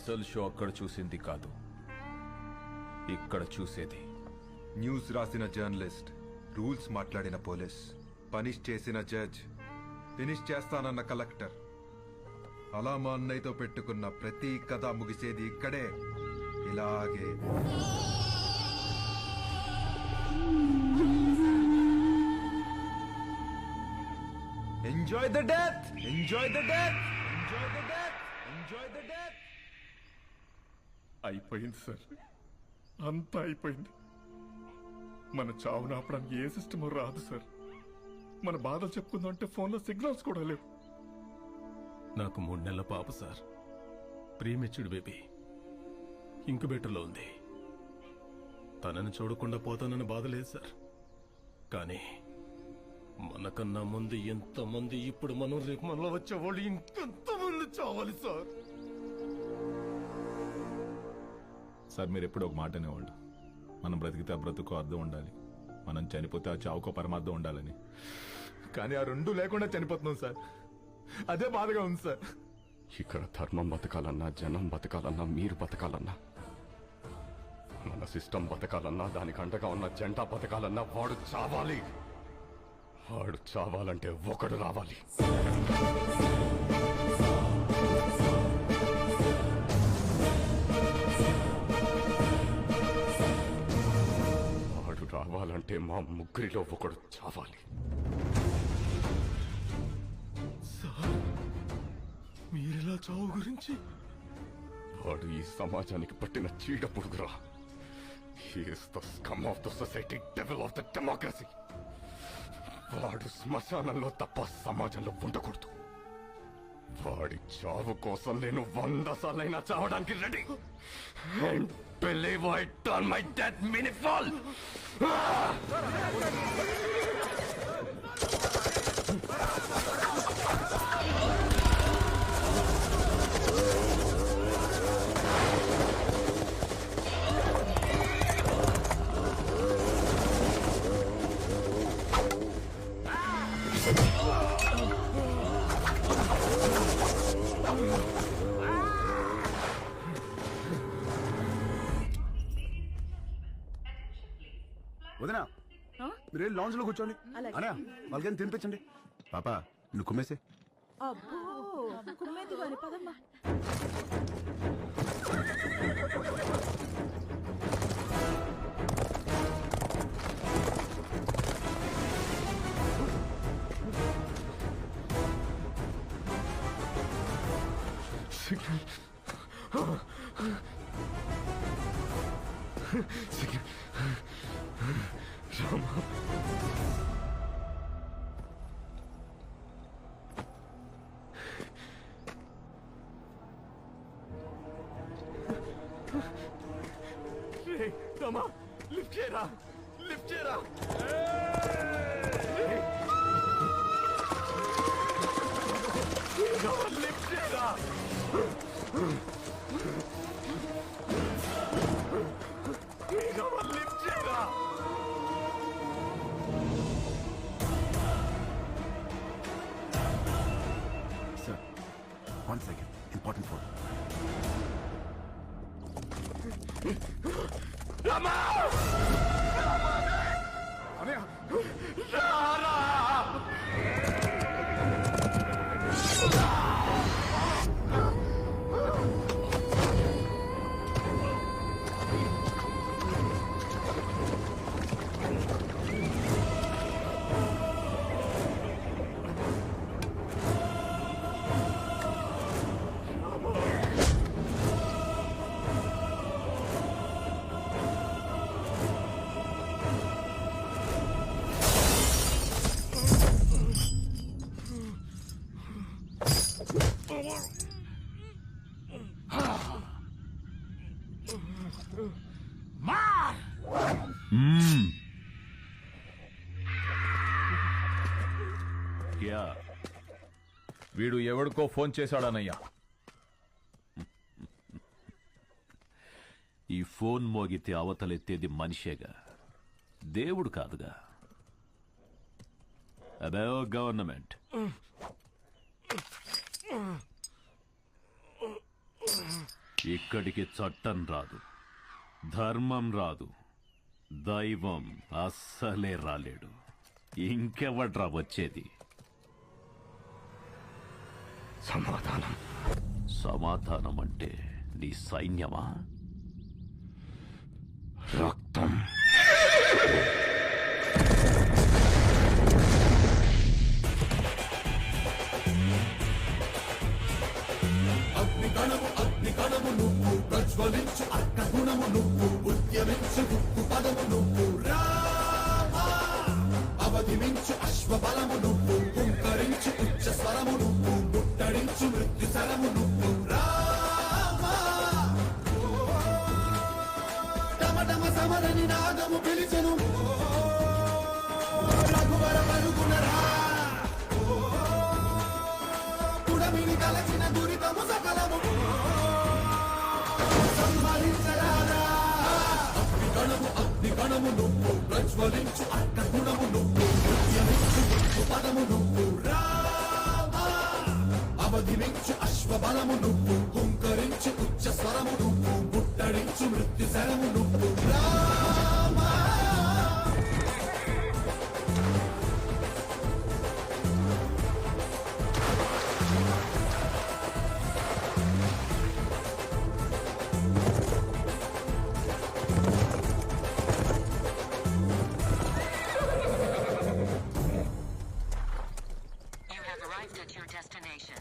అసలు షో అక్కడ చూసింది కాదు, ఇక్కడ చూసేది. న్యూస్ రాసిన జర్నలిస్ట్, రూల్స్ మాట్లాడిన పోలీస్, పనిష్ చేసిన జడ్జ్, ఫినిష్ చేస్తానన్న కలెక్టర్, అలా మా అన్నయ్యతో పెట్టుకున్న ప్రతి కథ ముగిసేది ఇక్కడే, ఇలాగే. Enjoy the death, enjoy the death, enjoy the death, enjoy the death. అయిపోయింది సార్, అంతా అయిపోయింది. మన చావు నాపడానికి ఏ సిస్టమ్ రాదు సార్. మన బాధలు చెప్పుకుందామంటే ఫోన్లో సిగ్నల్స్ కూడా లేవు. నాకు 3 నెలల పాప సార్, ప్రీమెచ్యూర్డ్ బేబీ, ఇంక్యుబేటర్లో ఉంది. తనని చూడకుండా పోతానని బాధ లేదు సార్. కానీ మనకన్నా ముందు ఎంతమంది, ఇప్పుడు మనం రేపు మనలో వచ్చేవాళ్ళు ఇంకెంతమంది చావాలి సార్. సార్ మీరు ఎప్పుడు ఒక మాట అనేవాళ్ళు, మనం బ్రతికితే ఆ బ్రతుకు అర్థం ఉండాలి, మనం చనిపోతే ఆ చావుకో పరమార్థం ఉండాలని. కానీ ఆ రెండూ లేకుండా చనిపోతున్నాం సార్. అదే బాధగా ఉంది సార్. ఇక్కడ ధర్మం బతకాలన్నా, జనం బతకాలన్నా, మీరు బతకాలన్నా, మన సిస్టమ్ బతకాలన్నా, దానికి అండగా ఉన్న జెండా బతకాలన్నా వాడు చావాలి. వాడు చావాలంటే ఒకడు రావాలి. వాడు రావాలంటే మా ముగ్గురిలో ఒకడు చావాలి. సార్, మీరెలా చావు గురించి? వాడు ఈ సమాజానికి పట్టిన చీడ పురుగురా. He is the scum of the society, devil of the democracy. వాడు శ్మశానంలో తప్ప సమాజంలో ఉండకూడదు. వాడి చావు కోసం నేను 100 సార్లైనా చావడానికి ready. And believe I turn my death meaningful. వదినా, మీరు లాంజ్ లో కూర్చోండి. అనా వాళ్ళకైనా తినిపించండి. పాప నువ్వు కుమ్మేసే. అబ్బో కుమ్మేది వారి పదమ్మా. Rama, lift చేయరా, లిఫ్ట్ చేయరా. లిఫ్ట్ చేయరా. లిఫ్ట్ చేయరా. Sir 1 second, important phone. Rama! అనయ్య, Rara! వీడు ఎవడికో ఫోన్ చేశాడనయ్యా. ఈ ఫోన్ మోగితే అవతలెత్తేది మనిషేగా, దేవుడు కాదుగా. అదే గవర్నమెంట్. ఇక్కడికి చట్టం రాదు, ధర్మం రాదు, దైవం అస్సలే రాలేడు. ఇంకెవడ్రా వచ్చేది? సమాధానం. సమాధానం అంటే నీ సైన్యమా? రక్తం. You have arrived at your destination.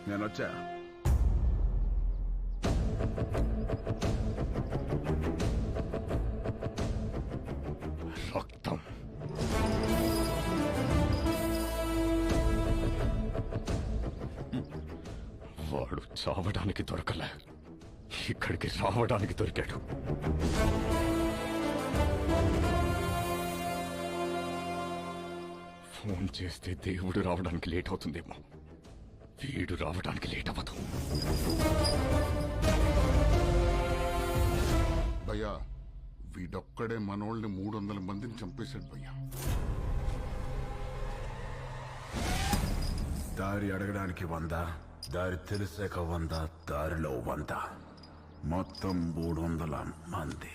నేను వచ్చా. రక్తం. వాడు చావడానికి దొరకలే, ఇక్కడికి రావడానికి దొరికాడు. ఫోన్ చేస్తే దేవుడు రావడానికి లేట్ అవుతుందేమో, వీడు రావడానికి లేట్ అవ్వదు. భయ్యా, వీడొక్కడే మనోళ్ళని 300 మందిని చంపేశాడు భయ్యా. దారి అడగడానికి 100, దారి తెలిసాక 100, దారిలో 100, మొత్తం 300 మంది.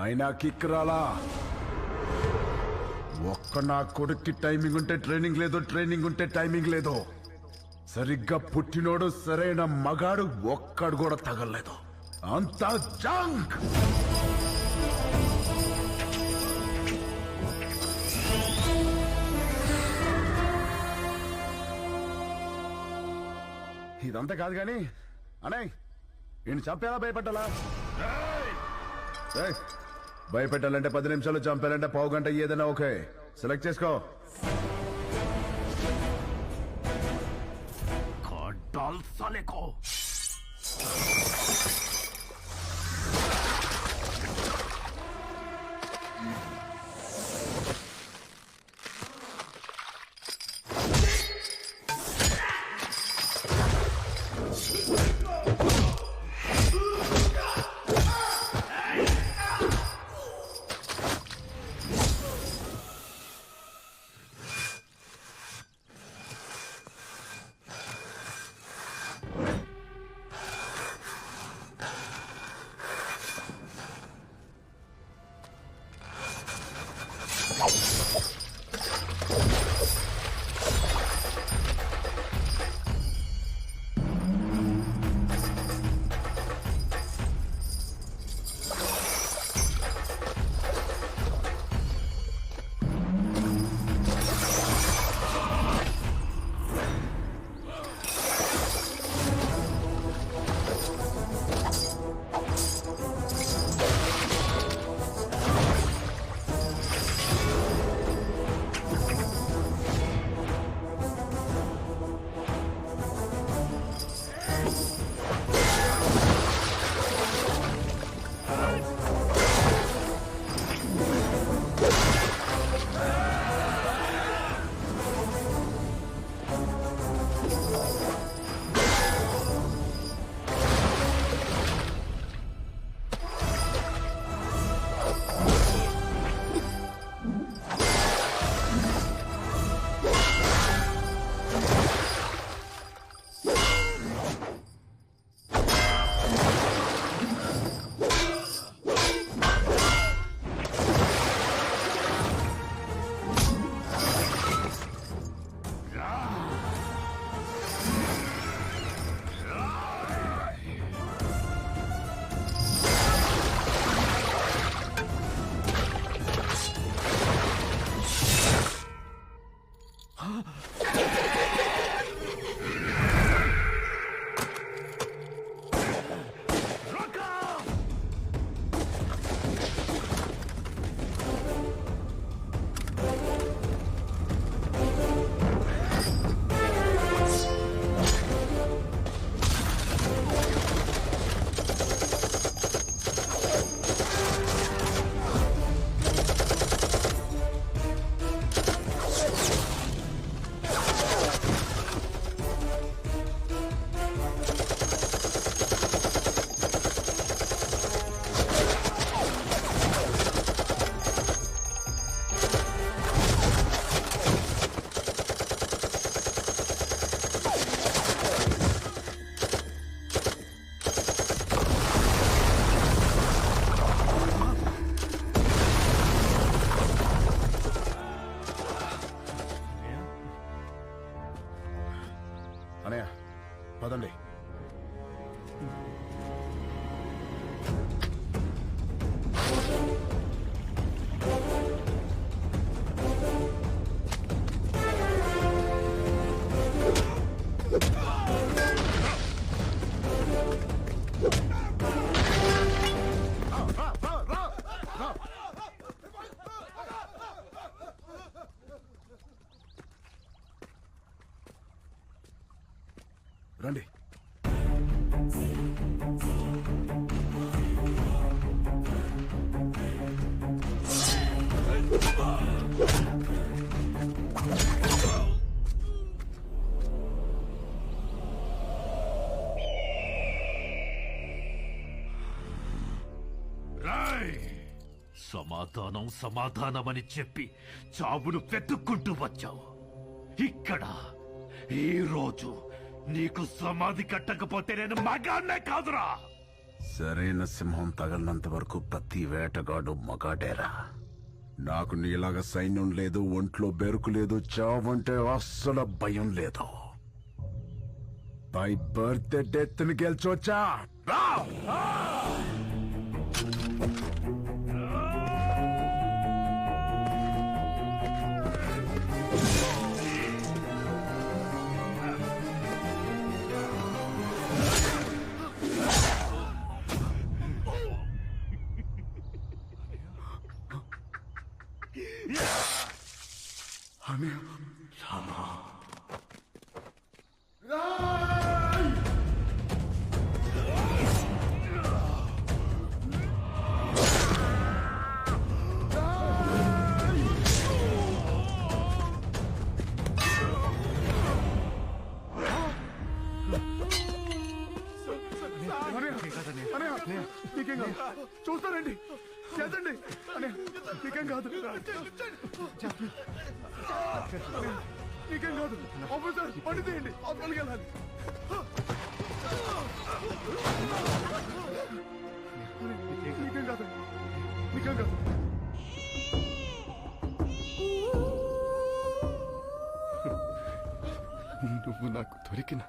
అయినా కిక్ రాలా. ఒక్క నా కొడుక్కి టైమింగ్ ఉంటే ట్రైనింగ్ లేదు, ట్రైనింగ్ ఉంటే టైమింగ్ లేదు. సరిగ్గా పుట్టినోడు సరైన మగాడు ఒక్కడు కూడా తగలలేదు. అంతా జంక్. ఇదంతా కాదు కానీ అన్నయ్య, ఈయన చంపేలా భయపెట్టాలా? భయపెట్టాలంటే 10 నిమిషాలు, చంపాలంటే పావు గంట, ఏదైనా ఓకే. సెలెక్ట్ చేసుకో. అనయ్య పదండి. రండి. సమాధానం సమాధానమని చెప్పి చావును వెతుక్కుంటూ వచ్చావు. ఇక్కడ ఈ రోజు నీకు సమాధి కట్టకపోతే నేను మగాన్నే కాదురా. సరైన సింహం తగలనంత వరకు ప్రతి వేటగాడు మగాడేరా. నాకు నీలాగా సైన్యం లేదు, ఒంట్లో బెరుకు లేదు, చావంటే అస్సలు భయం లేదు. బై బర్త్ డెత్ ని గెలిచొచ్చా. నీకేం కాదు, చూస్తానండి. చేద్దండి. నీకేం కాదు, నీకేం కాదు. ఆఫీసర్ పని తీయండి, హాస్పిటల్కి వెళ్ళాలి. నీకేం కాదు, నీకేం కాదు. నువ్వు నాకు దొరికిన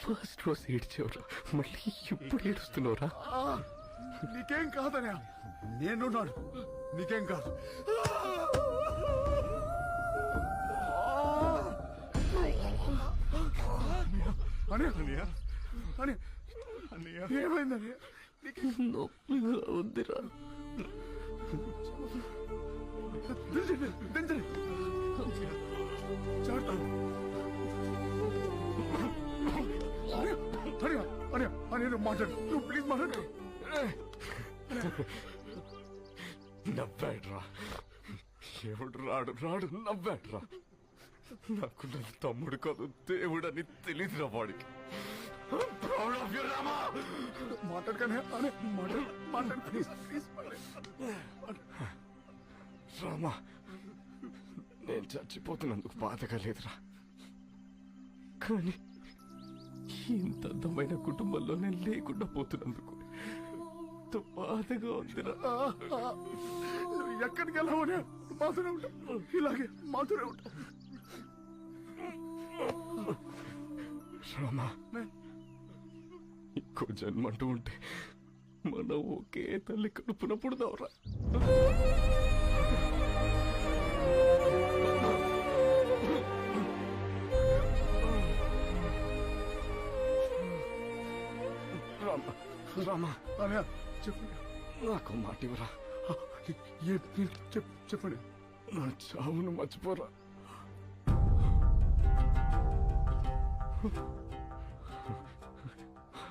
ఫస్ట్ రోజు ఏడ్చేవరా, మళ్ళీ ఇప్పుడు ఏడుస్తున్నావురా? నీకేం కాదనే, నేనున్నాను. నీకేం కాదు. ఏమైందని నొప్పిగా ఉందిరా. దించండి. చాడతాను. మాట్లాడు, నువ్వు ప్లీజ్ మాట్లాడు. నవ్వాడ్రా, ఎవడు రాడు రాడు నవ్వాడ్రా. నాకు నా తమ్ముడు కాదు దేవుడని తెలియదురా వాడికి. మాట్లాడకనే మాట్లాడు ప్లీజ్. రామా, నేను చచ్చిపోతున్నందుకు బాధగా లేదురా, కానీ ఇంత అందమైన కుటుంబంలో నేను లేకుండా పోతున్నందుకు ఎంతో బాధగా ఉందిరా. నువ్వు ఎక్కడికి వెళ్ళావనే మాతూనే ఉంటా, ఇలాగే మాతూనే ఉంటా. రామా, ఇంకో జన్మంటూ ఉంటే మనం ఒకే తల్లి కడుపున పుడదావురా. రామా, రామా, అనే చెప్పు, నాకు మాట ఇవ్వరా. చెప్పండి. నా చావును మర్చిపోరా.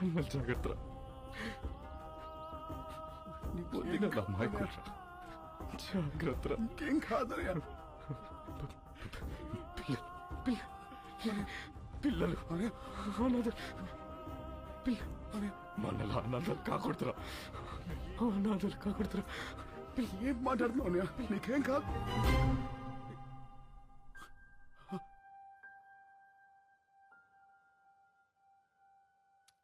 అన్న జాగ్రత్త. నీ పొందిన అమ్మాయికురా, జాగ్రత్త. ఇంకేం కాదనే. పిల్లలు మనలా అనాథలు కాకూడదురా, అనాథలు కాకూడదురా. ఏం మాట్లాడుతున్నావు? నీకేం కాదు.